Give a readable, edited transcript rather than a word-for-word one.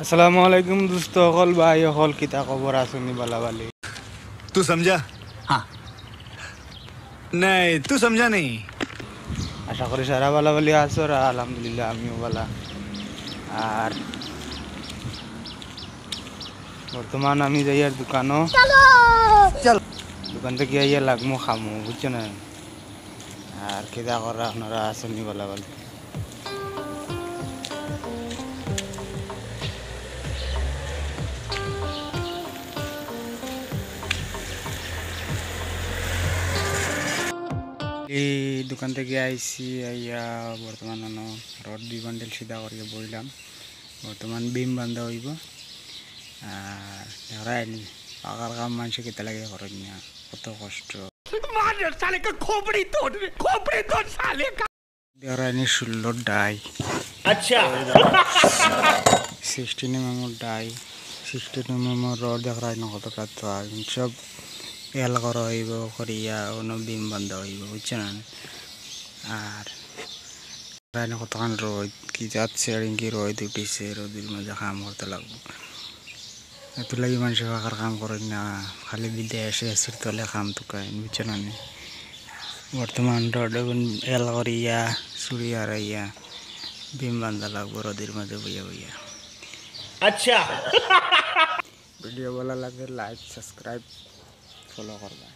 আসসালামু আলাইকুম দোস্ত হল ভাই হল কিতা খবর আসুনি বালাবালি तू समझा? हाँ। नहीं, तू समझा नहीं। আশা করি সারা বালাবালি আছো আর আলহামদুলিল্লাহ আমিও বালা আর বর্তমান আমি যাই আর দোকানও চল দোকান থেকে আইয়া লাগমো খামো বুঝছো না আর কিতা করা আপনারা আসুনি বালাবালি এই দোকান থেকে আইসি আইয়া বর্তমান রড 2 বান্ডেল সিধা করিয়া বইলাম বর্তমান বিম বান্ধা হইব আর দেখায়নি পাকার কাম মানুষে কেতে লাগে করেন না কত কষ্ট দেখায়নি 16 ডাই अच्छा। 16 mm ডাই 16 mm রড দেখায় না কত কাজ সব এল করা হইব করিয়া অন্য বিম বান্ধা হইব বুঝছেন আর কতক্ষণ রোদ কি যাচ্ছে আর কি রোদ উঠিছে রোদের মাঝে কাম করতে লাগবো এত লাগি মানুষ ফাঁকার কাম করেন না খালি বিদেশে এসির তলে কাম টুকায় বুঝছেন বর্তমান রোড এল করিয়া চুরি হারাইয়া বিম বান্ধা লাগবো রোদের মাঝে বইয়া বইয়া अच्छा। ভিডিও ভালো লাগে লাইক সাবস্ক্রাইব ফলো করবা।